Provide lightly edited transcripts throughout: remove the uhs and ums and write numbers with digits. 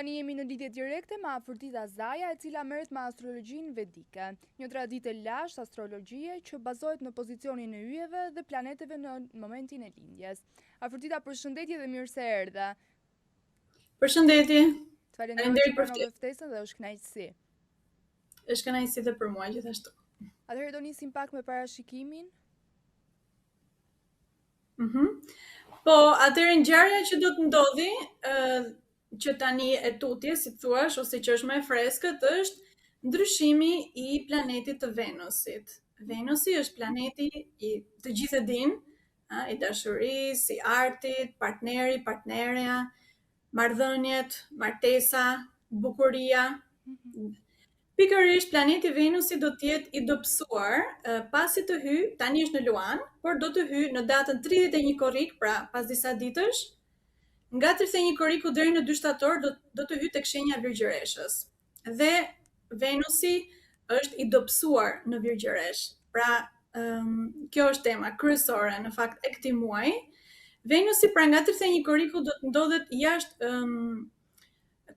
Tani jemi në lidhje direkte me Afrodita Zaja, e cila merret me astrologjinë vedike, një traditë lashtë astrologjie që bazohet në pozicionin e yjeve dhe planeteve në momentin e lindjes. Afrodita, përshëndetje dhe mirë se erdhe. Përshëndetje. Falenderoj që pranove ftesën dhe është kënaqësi. Është kënaqësi edhe për mua gjithashtu. Atëherë do nisim pak me parashikimin. Po, atëherë ngjarja që do të ndodhi, që tani e tutje, si thua, ose që është më e freskët, është ndryshimi i planetit të Venusit. Venusi është planeti i të gjithë e dinë, i dashurisë, i artit, partneri, partnerja, marrëdhëniet, martesa, bukuria. Pikërisht planeti Venusi do të jetë i dobësuar pasi të hyj, tani është në Luan, por do të hyj në datën 31 korrik, pra pas disa ditësh. Nga 31 korriku deri në 2 shtator do të hyjë tek shenja Virgjëreshës. Dhe Venusi është i dobësuar në Virgjëresh. Pra, kjo është tema kryesore në fakt e këtij muaji. Venusi pra nga 31 korriku do të ndodhet jashtë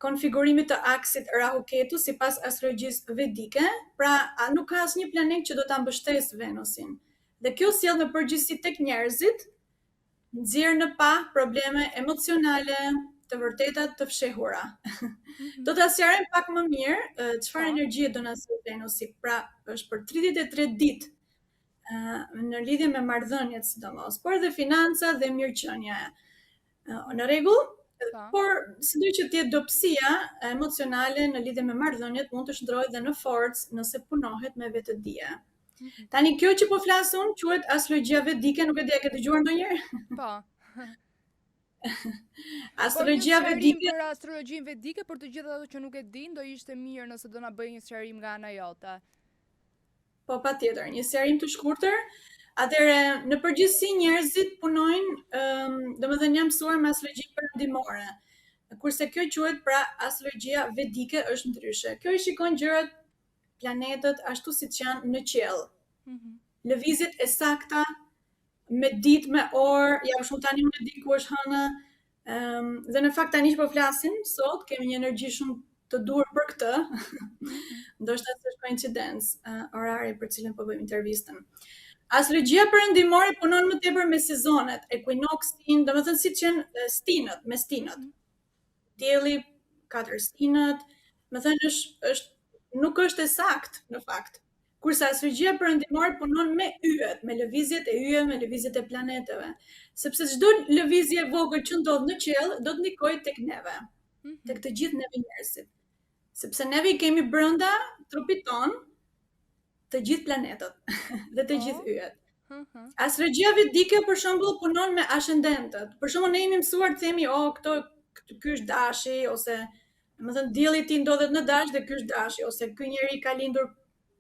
konfigurimit të aksit Rahu-Ketu sipas astrologjisë vedike, pra nuk ka asnjë planet që do ta mbështesë Venusin. Dhe kjo sjell në përgjithësi tek njerëzit nxjerr në pa probleme emocionale, të vërteta të fshehura. Do ta sqarojmë pak më mirë çfarë energjie do na sjellë Venusi. Pra, është për 33 ditë në lidhje me marrëdhëniet sidomos, por edhe financa dhe mirëqenia. Në rregull? Por sido që të jetë dobësia emocionale në lidhje me marrëdhëniet mund të shndrohet dhe në forcë nëse punohet me vetëdije. Tani kjo që po flas unë quhet astrologjia vedike, nuk e di a ke dëgjuar ndonjëherë? Po. Astrologjia vedike për astrologjinë vedike, për të gjithë ato që nuk e dinë, do ishte mirë nëse do na bëj një sqarim nga ana jote. Po, patjetër, një sqarim të shkurtër. Atëherë, në përgjithësi njerëzit punojnë, domethënë janë mësuar me astrologji perëndimore. Kurse kjo quhet pra astrologjia vedike është ndryshe. Kjo i shikon gjërat, planetët ashtu siç janë në qiell. Lëvizjet e sakta me ditë, me orë, ja për shembull tani unë e di ku është hëna, dhe në fakt tani që po flasim sot kemi një energji shumë të dur për këtë. Ndoshta është koincidencë orari për cilën po bëjmë intervistën. Astrologjia perëndimore punon më tepër me sezonet, ekuinoksin, domethënë siç janë stinët, me stinët. Dielli 4 stinët, domethënë është nuk është e saktë në fakt. Kurse astrologjia perëndimore punon me yjet, me lëvizjet e yjeve, me lëvizjet e planeteve. Sepse çdo lëvizje vogël që ndodh në qiell do të ndikojë tek neve, tek të gjithë neve njerëzit. Sepse neve i kemi brenda trupit ton të gjithë planetët dhe të gjithë yjet. Astrologjia vedike për shembull punon me ascendentët. Për shembull ne jemi mësuar të themi, ky është dashi, ose domethënë dielli i tij ndodhet në dash dhe ky është dashi, ose ky njeri ka lindur,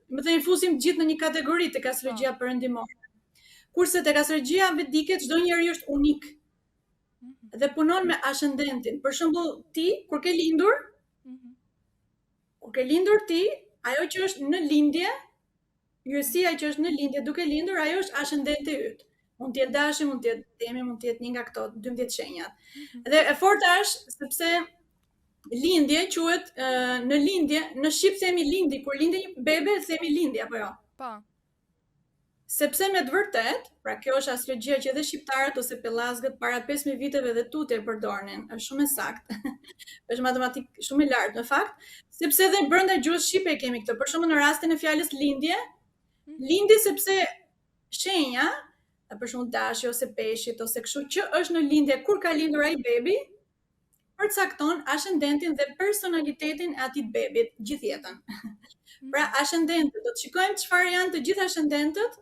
domethënë i fusim gjithë në një kategori tek astrologjia perëndimore. Kurse tek astrologjia vedike çdo njeri është unik. Dhe punon me ascendentin. Për shembull, ti kur ke lindur ti, ajo që është në lindje, yjesia që është në lindje duke lindur, ajo është ascendenti yt. Mund të jetë dashi, mund të jetë temi, mund të jetë një nga këto 12 shenjat. Dhe e forta është sepse lindje quhet në lindje, në shqip themi lindi, kur lindë një bebe themi lindje apo jo? Po. Sepse me të vërtet, pra kjo është astrologjia që edhe shqiptarët ose pellazgët para 5000 viteve dhe tutje e përdornin, është shumë e saktë. Është matematik shumë e lartë në fakt, sepse edhe brenda gjuhës shqipe kemi këtë. Për shembull në rastin e fjalës lindje, lindi sepse shenja, për shembull dashi ose peshit ose kështu që është në lindje kur ka lindur ai bebi, përcakton ascendentin dhe personalitetin e atij bebit gjithë jetën. Pra ascendentët, do të shikojmë çfarë janë të gjithë ascendentët,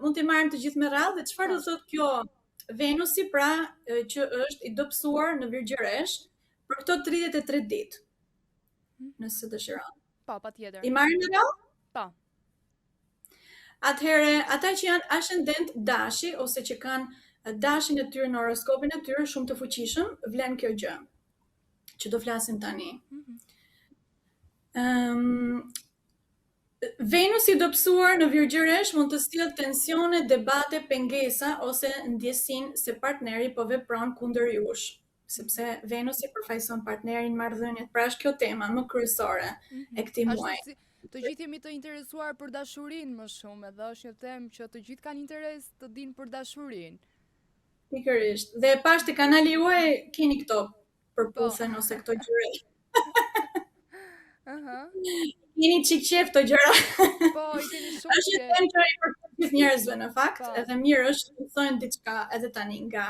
mund t'i marrim të gjithë me radhë dhe çfarë do thotë kjo Venusi, pra që është i dobësuar në Virgjëresh për këto 33 ditë. Nëse dëshiron. Po, patjetër. I marrim me radhë? Po. Atëherë, ata që janë ascendent dashi ose që kanë dashin e tyre në horoskopin e tyre shumë të fuqishëm, vlen kjo gjë që do flasim tani. Venusi dobësuar në Virgjëresh mund të sjellë tensione, debate, pengesa ose ndjesinë se partneri po vepron kundër jush. sepse Venusi përfaqëson partnerin marrëdhëniet. Pra është kjo tema më kryesore e këtij muaji. Të gjithë jemi të interesuar për dashurinë më shumë, edhe është një temë që të gjithë kanë interes të dinë për dashurinë. Pikërisht. Dhe pash te kanali juaj keni këto përputhen ose këto gjëra. Keni çik qef këto gjëra. Po, i keni shumë qef. Është një temë që i përket gjithë njerëzve në fakt, edhe mirë është të thonë diçka edhe tani nga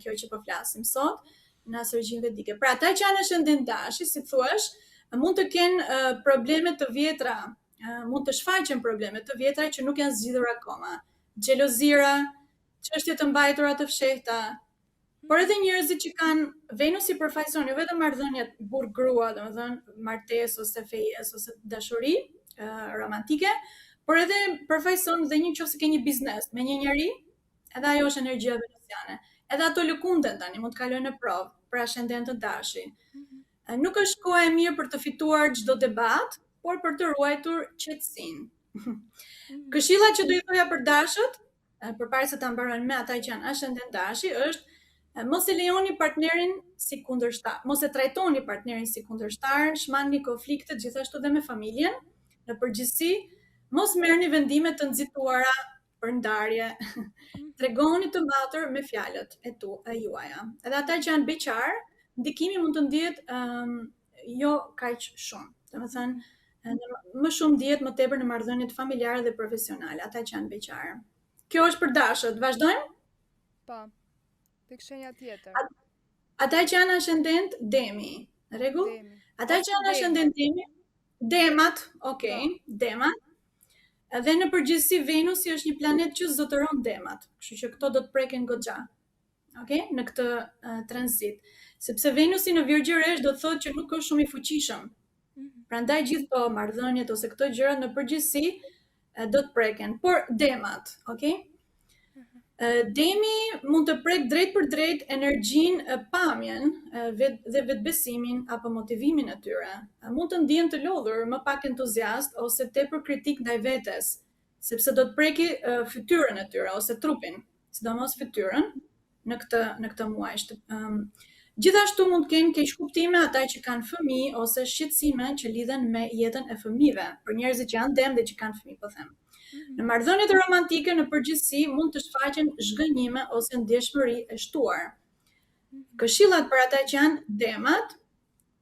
kjo që po flasim sot në astrologjinë vedike. Pra ata që janë në shëndet dashi, si thuash, mund të kenë probleme të vjetra, mund të shfaqen probleme të vjetra që nuk janë zgjidhur akoma. Xhelozira, çështje të mbajtura të fshehta, por edhe njerëzit që kanë Venusi përfaqëson jo vetëm marrëdhëniet burr-grua, domethënë martesë ose fejes ose dashuri romantike, por edhe përfaqëson dhe nëse ke një biznes me një njeri, edhe ajo është energjia venusiane. Edhe ato lëkunden tani mund të kalojnë në provë për ascendent të dashi. Nuk është koha e mirë për të fituar çdo debat, por për të ruajtur qetësinë. Këshilla që do i thoja për dashët, përpara se ta mbarojnë me ata që janë ascendent dashi, është mos e lejoni partnerin si kundërshtar, mos e trajtoni partnerin si kundërshtar, shmangni konfliktet gjithashtu dhe me familjen. Në përgjithësi, mos merrni vendime të nxituara për ndarje. Tregoni të mbatur me fjalët e juaja. Edhe ata që janë beqar, ndikimi mund të ndihet jo kaq shumë. Domethënë, më shumë ndihet më tepër në marrëdhëniet familjare dhe profesionale, ata që janë beqar. Kjo është për dashët. Vazhdojmë? Po. Tek shenja tjetër. Ata që janë ascendent demi, në rregull? Ata që janë ascendent demi, demat, okay, demat. Dhe në përgjithësi Venusi është një planet që zotëron demat, kështu që këto do të preken goxha. Okay? Në këtë tranzit. Sepse Venusi në Virgjëresh do të thotë që nuk është shumë i fuqishëm. Prandaj gjithë këto marrëdhëniet ose këto gjëra në përgjithësi do të preken, por demat, okay? Demi mund të prek drejt për drejt energjinë, pamjen dhe vetbesimin apo motivimin e tyre. Mund të ndihen të lodhur, më pak entuziast ose tepër kritik ndaj vetes, sepse do të preki fytyrën e tyre ose trupin, sidomos fytyrën në këtë muaj. Gjithashtu mund të kenë keqkuptime ata që kanë fëmijë ose shqetësime që lidhen me jetën e fëmijëve, për njerëzit që janë dem dhe që kanë fëmijë, po them. Në marrëdhëniet romantike në përgjithësi mund të shfaqen zhgënjime ose ndjeshmëri e shtuar. Këshillat për ata që janë demat,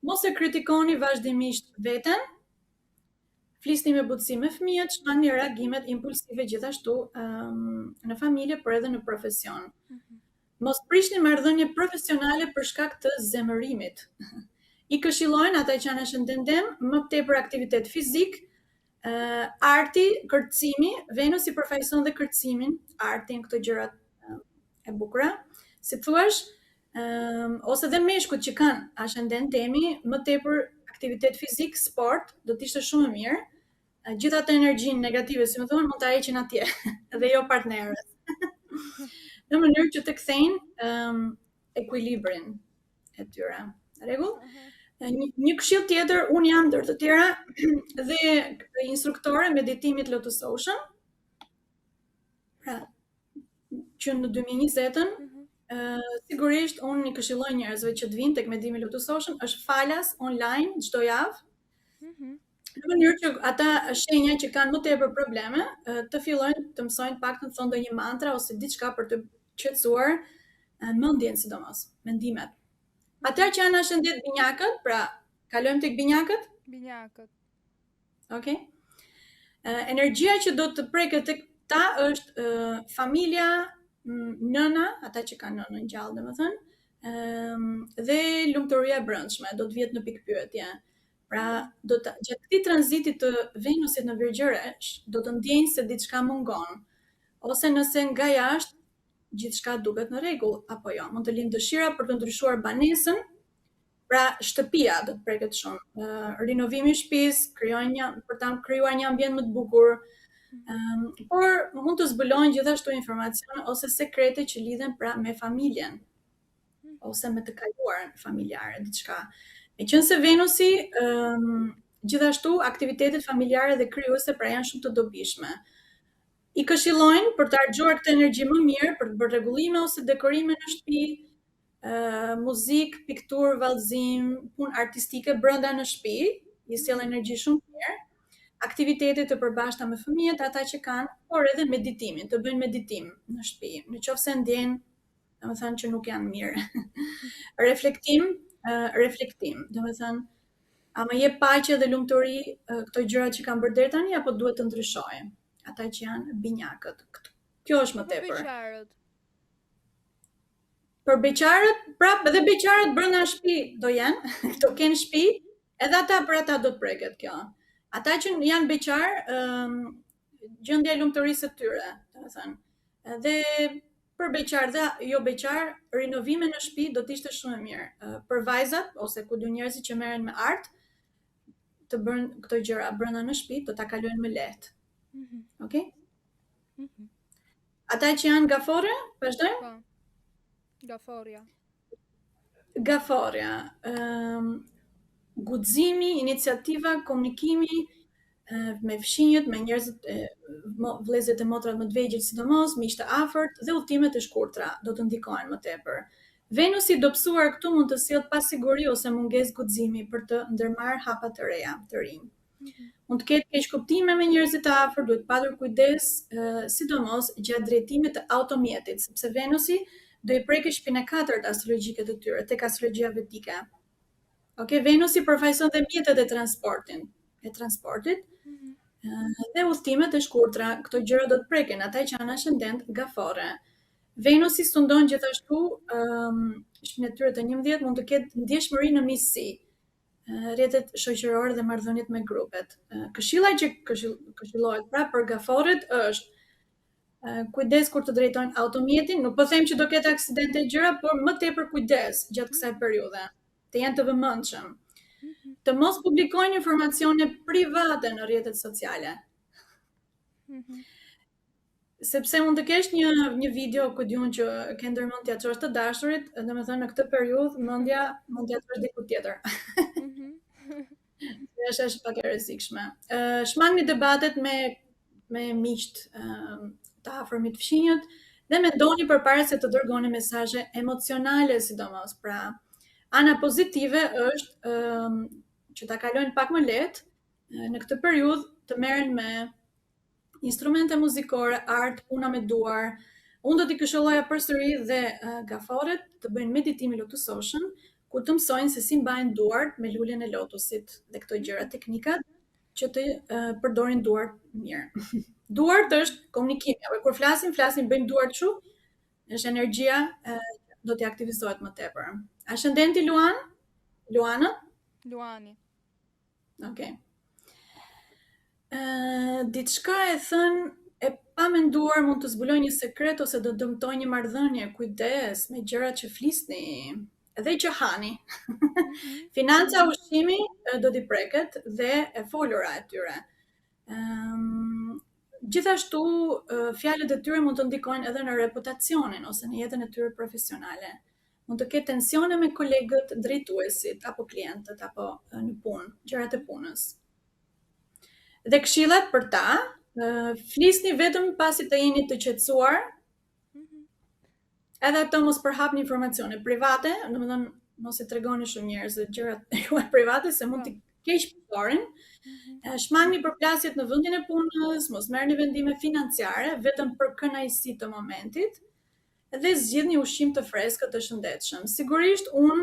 mos e kritikoni vazhdimisht veten, flisni me butësi me fëmijët, shmangni reagimet impulsive gjithashtu në familje, por edhe në profesion. Mos prishni marrëdhënie profesionale për shkak të zemërimit. I këshillojnë ata që janë ascendent dem më tepër aktivitet fizik, arti, kërcimi. Venusi përfaqëson dhe kërcimin, artin, këto gjërat e bukura. Si thuash, ose dhe meshkujt që kanë ascendent demi, më tepër aktivitet fizik, sport, do të ishte shumë e mirë. Gjithë ato energjinë negative, si më thonë, mund ta heqin atje, dhe jo partnerët. Në mënyrë që të kthejnë ekuilibrin e tyre. Rregull? Një këshill tjetër, unë jam ndër të tjera dhe instruktore meditimit Lotus Ocean. Pra, që në 2020-ën, sigurisht unë i këshilloj njerëzve që të vinë tek meditimi Lotus Ocean, është falas online çdo javë. Në mënyrë që ata shenja që kanë më tepër probleme, të fillojnë të mësojnë paktën të thonë ndonjë mantra ose diçka për të qetësuar mendjen, sidomos, mendimet. Ata që janë ascendent binjakët, pra kalojmë tek binjakët? Binjakët. Okay. Energjia që do të preket tek ta është familja, nëna, ata që kanë nënën gjallë, domethënë, dhe lumturia e brendshme do të vjet në pikpyetje. Pra, gjatë këtij tranziti të Venusit në Virgjëresh, do të ndjejnë se diçka mungon, ose nëse nga jashtë gjithçka duket në rregull apo jo. Mund të lindë dëshira për të ndryshuar banesën, pra shtëpia do të preket shumë. Rinovimi i shtëpisë, për ta krijuar një ambient më të bukur. Por mund të zbulojnë gjithashtu informacione ose sekrete që lidhen pra me familjen ose me të kaluarën familjare, diçka. Meqense Venusi gjithashtu aktivitetet familjare dhe krijuese pra janë shumë të dobishme. I këshillojnë për të harxuar këtë energji më mirë, për të bërë rregullime ose dekorime në shtëpi, muzik, piktur, vallëzim, punë artistike brenda në shtëpi, i sjell energji shumë mirë, aktivitete të përbashkëta me fëmijët, ata që kanë, por edhe meditimin, të bëjnë meditim në shtëpi, në qoftë se ndjen, domethënë që nuk janë mirë. Reflektim, domethënë a më jep paqe dhe lumturi këto gjëra që kanë bërë deri tani apo duhet të ndryshojë? Ata që janë binjakët. Kjo është më tepër. Për beqarët, prap edhe beqarët brenda shtëpi do janë, do kenë shtëpi, edhe ata për ata do të preket kjo. Ata që janë beqar, gjendja e lumturisë së tyre, domethënë. Edhe për beqar dhe jo beqar, rinovime në shtëpi do të ishte shumë e mirë. Për vajzat ose ku do njerëzit që merren me art, të bëjnë këto gjëra brenda në shtëpi, do ta kalojnë më lehtë. Okej? Ata që janë gafore, vazhdojmë? Gaforja, guximi, iniciativa, komunikimi me fshinjët, me njerëzit, vëllezërit e motrat më të vegjël sidomos, miq të afërt dhe udhëtimet e shkurtra do të ndikojnë më tepër. Venusi dobësuar këtu mund të sjellë pasiguri ose mungesë guximi për të ndërmarrë hapa të reja, të rinj. Mund të ketë keqkuptime me njerëzit të afërt, duhet patur kujdes, sidomos gjatë drejtimit të automjetit, sepse Venusi do i prekë shpinën e katërt astrologjike të tyre, tek astrologjia vedike. Okej, Venusi përfaqëson dhe mjetet e transportit, dhe udhëtimet e shkurtra, këto gjëra do të preken ata që janë ascendent gafore. Venusi sundon gjithashtu shpinën e tyre të 11 mund të ketë ndjeshmëri në miqësi, rrjetet shoqërore dhe marrëdhëniet me grupet. Këshilla që këshillohet pra për gaforet është kujdes kur të drejtojnë automjetin, nuk po them që do ketë aksidente gjëra, por më tepër kujdes gjatë kësaj periudhe, të jenë të vëmendshëm. Të mos publikojnë informacione private në rrjetet sociale. Sepse mund të kesh një video ku diun që ke ndërmend t'ia çosh të dashurit, domethënë në këtë periudhë mendja mund t'ia çosh diku tjetër. Është pak e rrezikshme. Shmangni debatet me miqt të afërmit fshinjët dhe mendoni përpara se të dërgoni mesazhe emocionale sidomos. Pra, ana pozitive është që ta kalojnë pak më lehtë në këtë periudhë të merren me instrumente muzikore, art, puna me duar. Unë do t'i këshilloja përsëri dhe gaforet të bëjnë meditimin lotusoshëm, ku të mësojnë se si mbajnë duart me luljen e lotusit dhe këto gjëra teknikat që të përdorin duart mirë. Duart është komunikimi, apo kur flasim, bëjnë duart kështu, është energjia do t'i aktivizohet më tepër. Ascendenti Luana? Luani. Okej. Diçka e thënë e pa menduar mund të zbulojë një sekret ose do dëmtojë një marrëdhënie, kujdes me gjërat që flisni dhe që hani. Financa, ushqimi do t'i preket dhe e folura e tyre. Gjithashtu, fjalët e tyre mund të ndikojnë edhe në reputacionin ose në jetën e tyre profesionale. Mund të ketë tensione me kolegët, drejtuesit apo klientët apo në punë, gjërat e punës. Dhe këshillat për ta, flisni vetëm pasi të jeni të qetësuar. Edhe ato mos përhapni informacione private, domethënë mos i tregoni shumë njerëzve gjërat juaja private se mund të keq përdoren. Shmangni përplasjet në vendin e punës, mos merrni vendime financiare vetëm për kënaqësi të momentit dhe zgjidhni ushqim të freskët të shëndetshëm. Sigurisht unë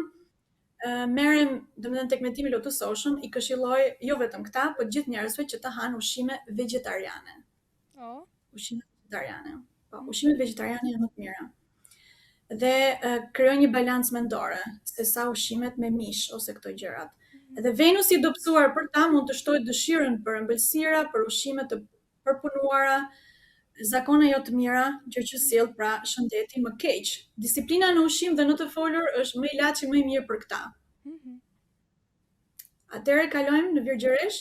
merrem, domethënë tek mendimi lotusoshëm, i këshilloj jo vetëm këta, por gjithë njerëzve që të hanë ushqime vegetariane. Ushqime vegetariane. Po, ushqimet vegetariane janë më të mira. Dhe krijojnë një balancë mendore, se sa ushqimet me mish ose këto gjërat. Edhe Venusi i dobësuar për ta mund të shtojë dëshirën për ëmbëlsira, për ushqime të përpunuara, zakone jo të mira, gjë që sjell pra shëndeti më keq. Disiplina në ushqim dhe në të folur është më ilaçi më i mirë për këta. Atëherë kalojmë në Virgjëresh?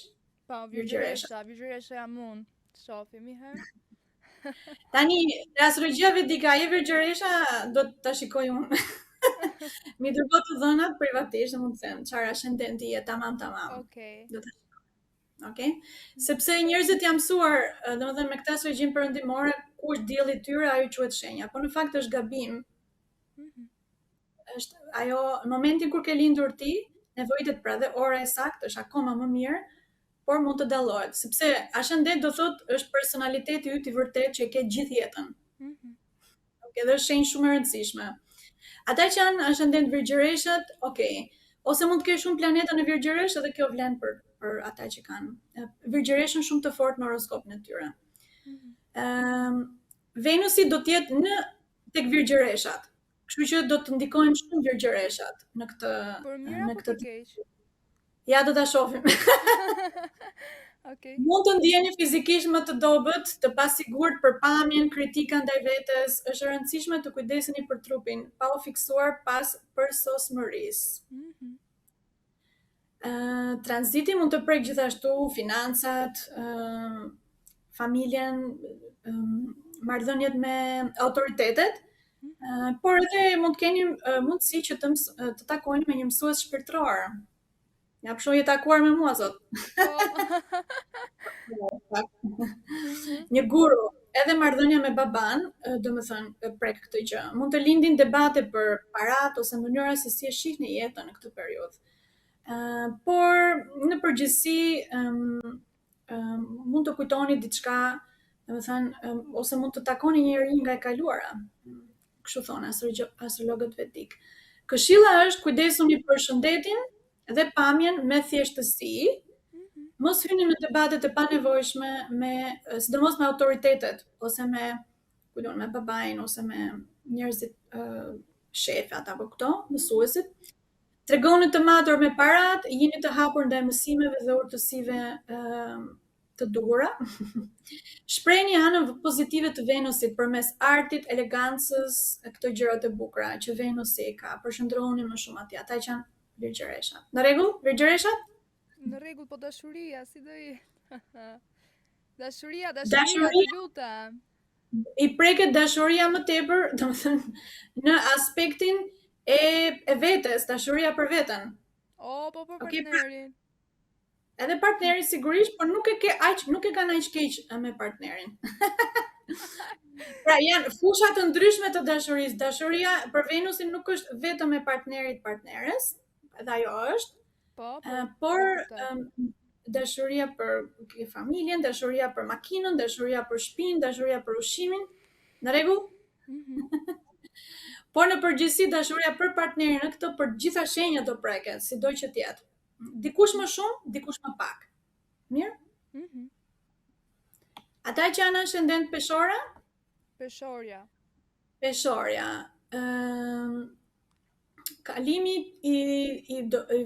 Po, Virgjëresha jam unë. Shohim një herë. Tani, në astrologjia vedike, ajo Virgjëresha do ta shikoj unë. Mi dërgoj të dhënat privatisht, mund të them, çfarë ascendenti je tamam. Okej. Do ta okay? Sepse njerëzit janë mësuar, domethënë me këtë astrologjin perëndimore, ku është dielli i tyre, ajo quhet shenja, por në fakt është gabim. është ajo në momentin kur ke lindur ti, nevojitet pra dhe ora e saktë është akoma më mirë, por mund të dallohet, sepse ashendet do thotë është personaliteti yt i vërtet që e ke gjithë jetën. Edhe është shenjë shumë e rëndësishme. Ata që janë ascendent virgjëreshat, ose mund të kesh shumë planeta në virgjëresh edhe kjo vlen për ata që kanë virgjëreshën shumë të fortë në horoskopin e tyre. Venusi do të jetë tek virgjëreshat. Kështu që do të ndikojnë shumë virgjëreshat në këtë Por mirë apo të keq? Ja do ta shohim. Okay. Mund të ndjeni fizikisht më të dobët, të pasigurt për pamjen, kritika ndaj vetes, është e rëndësishme të kujdeseni për trupin, pa u fiksuar pas përsosmërisë. Tranziti mund të prek gjithashtu financat, familjen, marrëdhëniet me autoritetet, por edhe mund të keni mundësi që të takojni me një mësues shpirtëror. Ja pësho je takuar me mua sot. Një guru, edhe marrëdhënia me baban, domethënë prek këtë gjë. Mund të lindin debate për parat ose mënyra se si e shihni jetën në këtë periudhë. Por në përgjithësi mund të kujtoni diçka, domethënë ose mund të takoni njëri nga e kaluara. Kështu thonë astrologët vedik. Këshilla është kujdesuni për shëndetin dhe pamjen me thjeshtësi, mos hyni në debatet e panevojshme sidomos me autoritetet ose me babain ose me njerëzit shefat apo këto, mësuesit. Tregoni të matur me parat, jeni të hapur ndaj mësimeve dhe urtësive të duhura. Shprehni anën pozitive të Venusit përmes artit, elegancës, këto gjërat e bukura që Venusi ka. Përshëndrohuni më shumë atij, ata që janë virgjëresha. Në rregull? Virgjëreshat? Në rregull, po dashuria, si do jetë? Dashuria, të lutem. I preket dashuria më tepër, domethënë në aspektin e vetes, dashuria për veten. Po për partnerin. Edhe partneri sigurisht, por nuk e kanë aq keq me partnerin. Pra janë fusha të ndryshme të dashurisë. Dashuria për Venusin nuk është vetëm e partnerit partneres, edhe ajo është, por dashuria për familjen, dashuria për makinën, dashuria për shtëpinë, dashuria për ushqimin. Në rregull? Por në përgjithësi dashuria për partnerin në këtë për gjitha shenjat do preket, sido që të jetë. Dikush më shumë, dikush më pak. Mirë? Ata që janë ascendent peshora? Peshorja. Kalimi i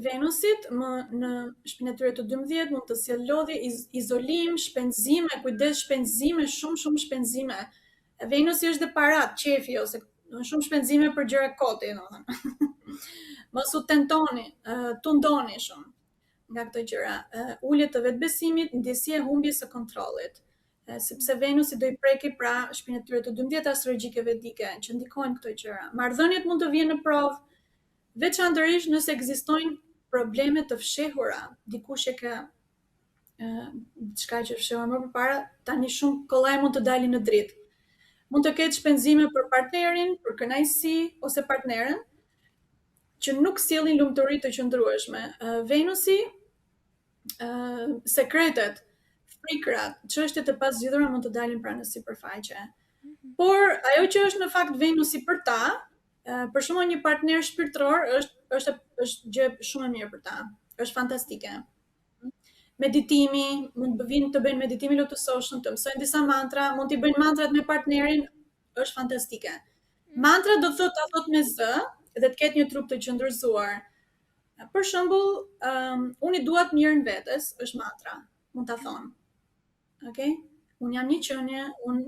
Venusit në shpinën e tyre të 12 mund të sjellë lodhje, izolim, shpenzime, kujdes shpenzime, shumë shpenzime. Venusi është dhe parat, qefi ose shumë shpenzime për gjëra koti, domethënë. Mos u tentoni, tundoni shumë nga këto gjëra. Ulje të vetbesimit, ndjesia e humbjes së kontrollit. Sepse Venusi do i preki pra shpinën e tyre të 12 astrologjike vedike që ndikojnë këto gjëra. Marrëdhëniet mund të vinë në provë, veçanërisht nëse ekzistojnë probleme të fshehura. Dikush e ka diçka që fshehur më përpara, tani shumë kollaj mund të dalin në dritë. Mund të ketë shpenzime për partnerin, për kënaqësi ose partneren, që nuk sjellin lumturi të qëndrueshme. Venusi, sekretet, frikrat, çështjet e pazgjidhura mund të dalin pra në sipërfaqe. Por ajo që është në fakt Venusi për ta, për shembull një partner shpirtëror është gjë shumë e mirë për ta. Është fantastike. Meditimi, mund të vinë të bëjnë meditimi lotusoshëm, të mësojnë disa mantra, mund t'i bëjnë mantrat me partnerin, është fantastike. Mantra do të thot me z dhe të ketë një trup të qëndërzuar. Për shembull, unë i dua të mirën vetes, është mantra, mund ta thonë. Okej? Unë jam një qenie, unë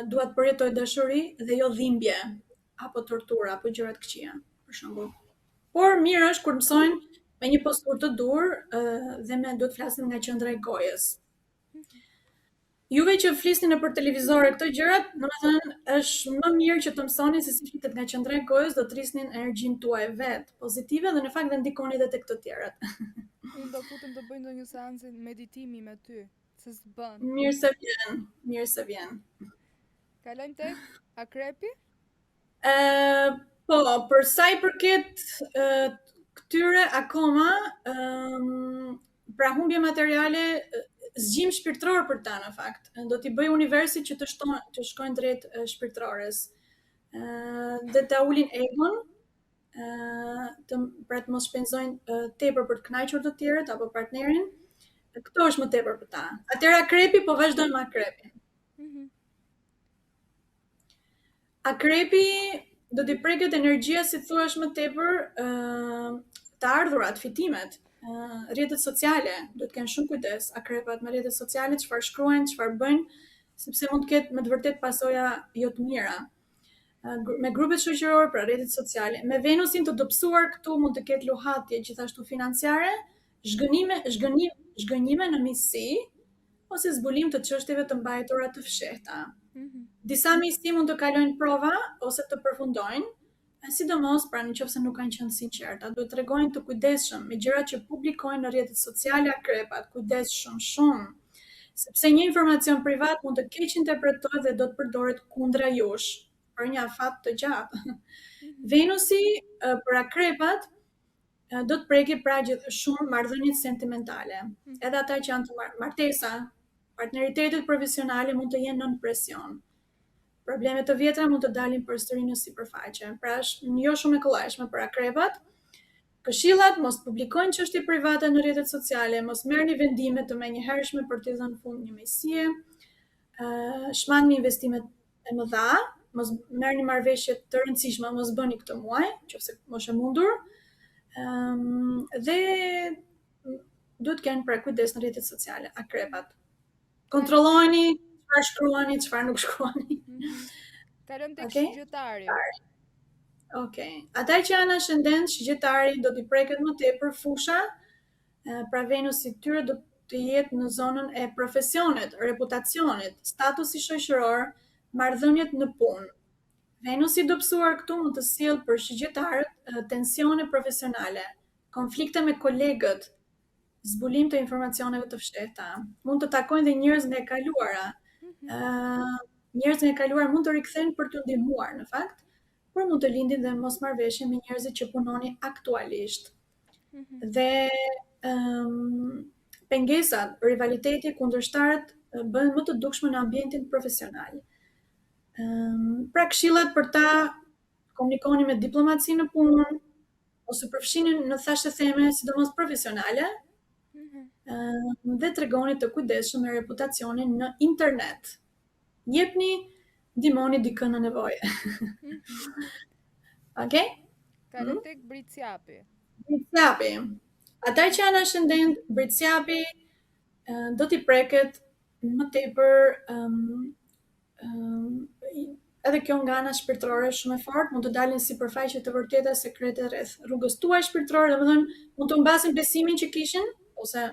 dua të përjetoj dashuri dhe jo dhimbje, apo tortura, apo gjëra të këqija, për shembull. Por mirë është kur mësojnë me një posturë të dur dhe do të flasim nga qendra e gojës. Juve që flisni nëpër televizor këto gjërat, domethënë është më mirë që të mësoni se si flitet nga qendra e gojës, do të rrisnin energjinë tuaj vet, pozitive dhe në fakt do ndikoni edhe tek të tjerat. Unë do futem të bëj ndonjë seancë meditimi me ty, se s'bën. Mirë se vjen. Kalojmë tek akrepi? Po, për sa i përket këtyre akoma, pra humbje materiale, zgjim shpirtëror për ta në fakt. Do t'i bëj universi që të shkojnë drejt shpirtërores. Dhe ta ulin egon, pra të mos shpenzojnë tepër për të kënaqur të tjerët apo partnerin. Këto është më tepër për ta. Atëra akrepi, po vazhdojmë me akrepin. Akrepi do t'i preket energjia, si thuash më tepër, të ardhurat, fitimet, rrjetet sociale, do të kenë shumë kujdes akrepat me rrjetet sociale, çfarë shkruajnë, çfarë bëjnë, sepse mund të ketë me të vërtet pasoja jo të mira. Me grupet shoqërore, pra rrjetet sociale. Me Venusin të dobësuar këtu mund të ketë luhatje gjithashtu financiare, zhgënjime në miqësi, ose zbulim të çështjeve të mbajtura të fshehta. Disa miqësi mund të kalojnë prova ose të përfundojnë, sidomos pra nëse nuk kanë qenë sinqerta. Duhet të tregojnë të kujdesshëm me gjërat që publikojnë në rrjetet sociale akrepat, kujdes shumë, sepse një informacion privat mund të keq interpretohet dhe do të përdoret kundra jush për një afat të gjatë. Venusi për akrepat do të preki pra shumë marrëdhëniet sentimentale. Edhe ata që janë të martesa, partneritetet profesionale mund të jenë nën presion. Problemet të vjetra mund të dalin përsëri në sipërfaqe. Pra është jo shumë e kollajshme për akrepat. Këshillat, mos publikojnë çështje private në rrjetet sociale, mos merrni vendime të menjëhershme për t'i dhënë fund një miqësie, shmangni investimet e mëdha, mos merrni marrëveshje të rëndësishme, mos bëni këtë muaj, nëse mos e mundur. Dhe duhet të kenë pra kujdes në rrjetet sociale, akrepat. Kontrollojeni çfarë shkruani, çfarë nuk shkruani. Kalojmë tek shigjetari. Okej. Ata që janë ascendent shigjetari do t'i preket më tepër fusha, pra Venusi tyre do të jetë në zonën e profesionit, reputacionit, statusi shoqëror, marrëdhëniet në punë. Venusi dobësuar këtu mund të sjellë për shigjetarët tensione profesionale, konflikte me kolegët, zbulim të informacioneve të fshehta. Mund të takojnë dhe njerëz nga e kaluara. Njerëz nga e kaluar mund të rikthehen për t'u ndihmuar në fakt, por mund të lindin dhe mosmarrëveshje me njerëzit që punoni aktualisht. Dhe pengesat, rivaliteti, kundërshtarët bëhen më të dukshme në ambientin profesional. Pra këshillat për ta, komunikoni me diplomaci në punë, ose përfshini në thashë theme, sidomos profesionale, dhe tregoni të kujdesshëm me reputacionin në internet. Jepni, ndihmoni dikën në nevojë. Okej? Kalojmë tek Briciapi. Briciapi. Ata që janë ascendent Briciapi do t'i preket më tepër edhe kjo nga ana shpirtërore shumë e fortë, mund të dalin sipërfaqe të vërteta sekrete rreth rrugës tuaj shpirtërore, domethënë mund të humbasin besimin që kishin ose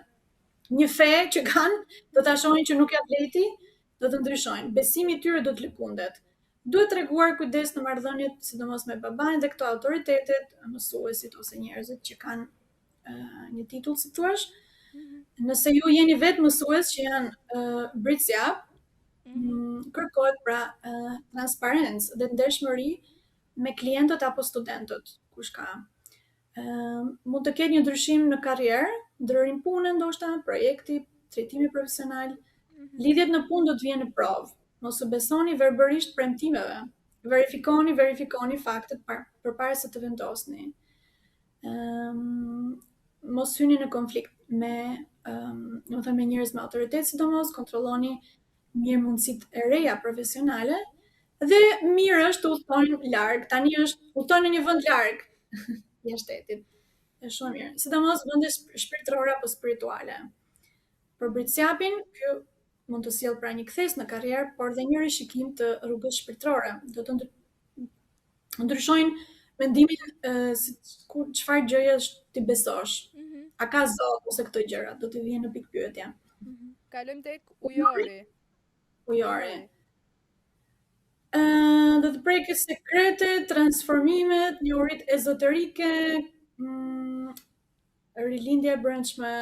një fe që kanë, do ta shohin që nuk ja vleti, do të ndryshojnë. Besimi i tyre do të lëkundet. Duhet treguar kujdes në marrëdhëniet, sidomos me babain dhe këto autoritetet, mësuesit ose njerëzit që kanë një titull, si thua. Nëse ju jeni vetë mësues që janë Briciap, kërkohet pra transparencë dhe ndershmëri me klientët apo studentët, kush ka. Mund të ketë një ndryshim në karrierë, ndërrim pune ndoshta, projekti, trajtimi profesional. Lidhjet në punë do të vijen në provë. Mos u besoni verbërisht premtimeve. Verifikoni faktet përpara se të vendosni. Mos hyni në konflikt me njerëz me autoritet, sidomos kontrolloni mirë mundësitë e reja profesionale dhe mirë është të udhtojnë larg. Tani është udhtojnë në një vend larg jashtë shtetit. Është shumë mirë. Sidomos vende shpirtërore apo spirituale. Për Briciapin, ky mund të sjellë pra një kthes në karrierë, por dhe një rishikim të rrugës shpirtërore. Do të ndryshojnë mendimin se çfarë gjëje ti besosh. A ka Zot ose këto gjëra, do të vijnë në pikë pyetje. Kalojmë tek Ujori. Ujori. Do të prekë sekrete, transformimet, njohurit ezoterike, rilindja e brendshme,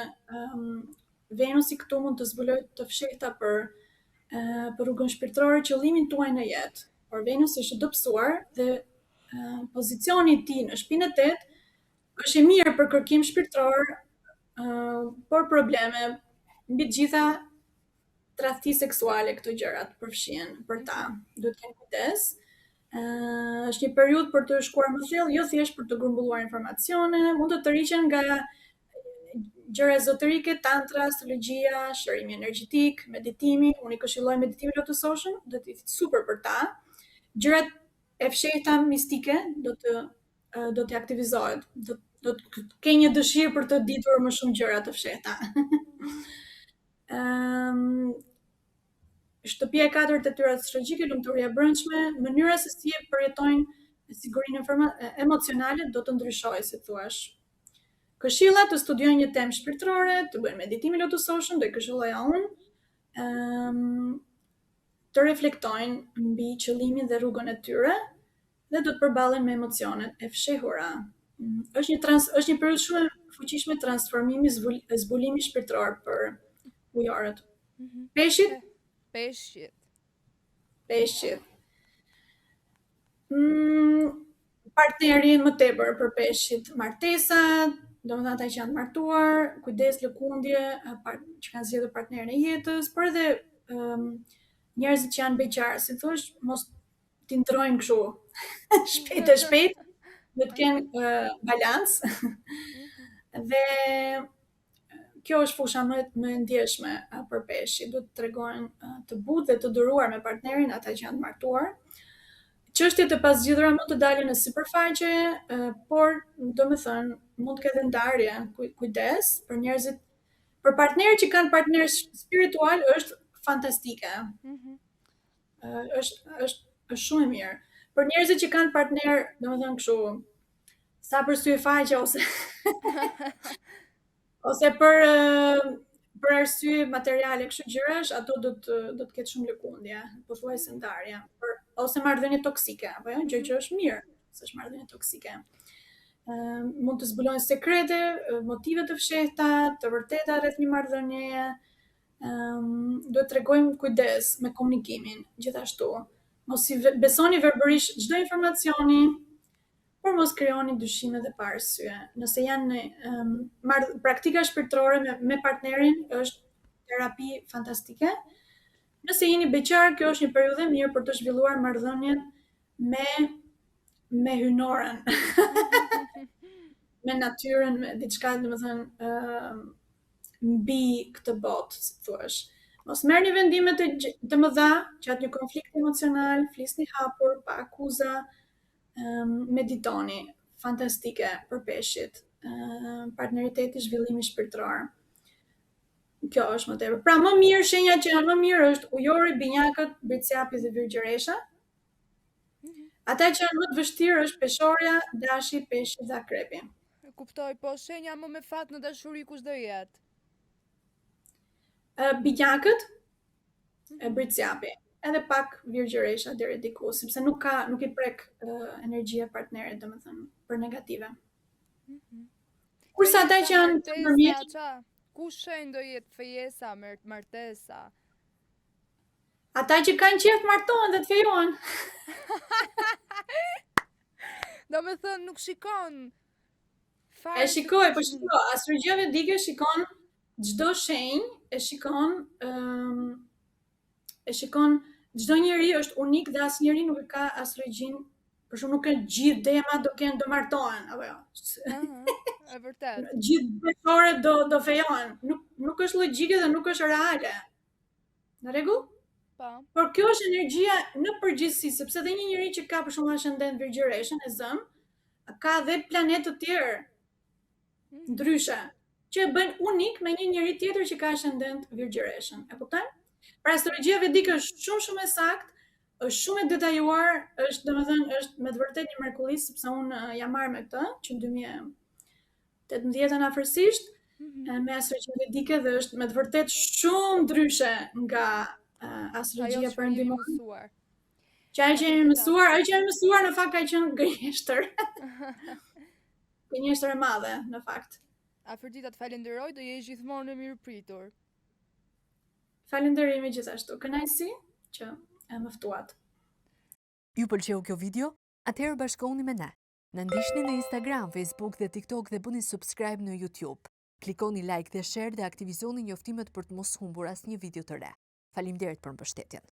Venusi këtu mund të zbulojë të fshehta për rrugën shpirtërore, qëllimin tuaj në jetë. Por Venusi është dobësuar dhe pozicioni i tij në shtëpinë e 8 është i mirë për kërkim shpirtëror, por probleme mbi të gjitha tradhti seksuale, këto gjërat përfshihen për ta. Duhet të kenë kujdes. Është një periudhë për të shkuar më thellë, jo thjesht për të grumbulluar informacione, mund të tërhiqen nga gjëra ezoterike, tantra, astrologjia, shërimi energjetik, meditimi. Unë i këshilloj meditimin Lotus Ocean, do të jetë super për ta. Gjërat e fshehta mistike do të aktivizohet. Do të ke një dëshirë për të ditur më shumë gjëra të fshehta. Shtëpia e 4 detyrat astrologjike, lumturia e brendshme, mënyra se si e përjetojnë sigurinë emocionale do të ndryshojë, si thua. Këshilla të studiojnë një temë shpirtërore, të bëjnë meditimin Lotus Ocean, do i këshilloja unë, të reflektojnë mbi qëllimin dhe rrugën e tyre dhe do të përballen me emocionet e fshehura. Është një periudhë shumë e fuqishme transformimi, zbulimi shpirtëror për ujorët. Peshqit? Peshqit. Partneri më tepër për peshqit, martesat, domethënë ata që janë martuar, kujdes lëkundje, që kanë zgjedhur partnerin e jetës, por edhe njerëzit që janë beqar, si thosh, mos t'i ndrojnë kështu shpejt e shpejt, do të kenë balancë. Dhe kjo është fusha më e ndjeshme për peshqit, do të tregojnë të butë dhe të duruar me partnerin, ata që janë martuar. Çështjet e pasgjidhura mund të dalin në sipërfaqe, por domethënë mund të ketë ndarje, kujdes për njerëzit, për partnerët që kanë partner spiritual është fantastike. Është shumë e mirë. Për njerëzit që kanë partner, domethënë kështu, sa për sy e faqe ose për arsye materiale kështu gjërash, ato do të ketë shumë lëkundje, pothuajse ndarje, ose marrëdhënie toksike, apo jo, gjë që është mirë, se është marrëdhënie toksike. Mund të zbulojnë sekrete, motive të fshehta, të vërteta rreth një marrëdhënieje. Do të tregojmë kujdes me komunikimin, gjithashtu. Mos i besoni verbërisht çdo informacioni, por mos krijoni dyshime dhe pa arsye. Nëse janë praktika shpirtërore me partnerin, është terapi fantastike. Nëse jeni beqar, kjo është një periudhë e mirë për të zhvilluar marrëdhënien me hynoren, me natyrën, me diçka, domethënë mbi këtë botë, si thuash. Mos merrni vendime të mëdha, gjatë një konflikti emocional, flisni hapur, pa akuza, meditoni, fantastike për peshqit, partneriteti, zhvillimi shpirtëror. Kjo është më tepër. Pra më mirë, shenjat që janë më mirë është ujori, binjakët, britësjapi dhe virgjëresha. Ata që janë më të vështirë është peshorja, dashi, peshqi dhe akrepi. Kuptoj, po shenja më me fat në dashuri kush do jetë? Binjakët e britësjapi. Edhe pak virgjëresha deri diku, sepse nuk i prek energjia partnerit, domethënë, për negative. Kurse ata që janë të përmjet, ku shenjë do jetë fejesa, martesa? Ata që kanë qejf martohen dhe të fejohen. Domethënë nuk shikon. E shikoj, po shikoj, astrologjia vedike shikon çdo shenjë, e shikon çdo njeri është unik dhe asnjëri nuk e ka astrologjin, për shkak nuk e gjithë dema do martohen, apo jo. E vërtet. Gjithë beqore do fejohen. Nuk është logjike dhe nuk është reale. Në rregull? Po. Por kjo është energjia në përgjithësi, sepse dhe një njeri që ka për shembull ascendent virgjëreshën e zëm, ka dhe planetë të tjerë ndryshe, që e bën unik me një njeri tjetër që ka ascendent virgjëreshën. E kupton? Pra astrologjia vedike është shumë e saktë, është shumë e detajuar, është domethënë është me të vërtetë një mrekulli, sepse unë jam marrë me këtë që në 2018 afërsisht me astrologjia vedike dhe është me të vërtetë shumë ndryshe nga astrologjia perëndimore. Ajo që jemi mësuar në fakt ka qenë gënjeshtër. Gënjeshtër e madhe në fakt. Afërdita, të falenderoj, do jesh gjithmonë e mirëpritur. Falenderimi gjithashtu. Kënaqësi që e më ftuat. Ju pëlqeu kjo video? Atëherë bashkohuni me ne. Na ndiqni në Instagram, Facebook dhe TikTok dhe bëni subscribe në YouTube. Klikoni like dhe share dhe aktivizoni njoftimet për të mos humbur asnjë video të re. Faleminderit për mbështetjen.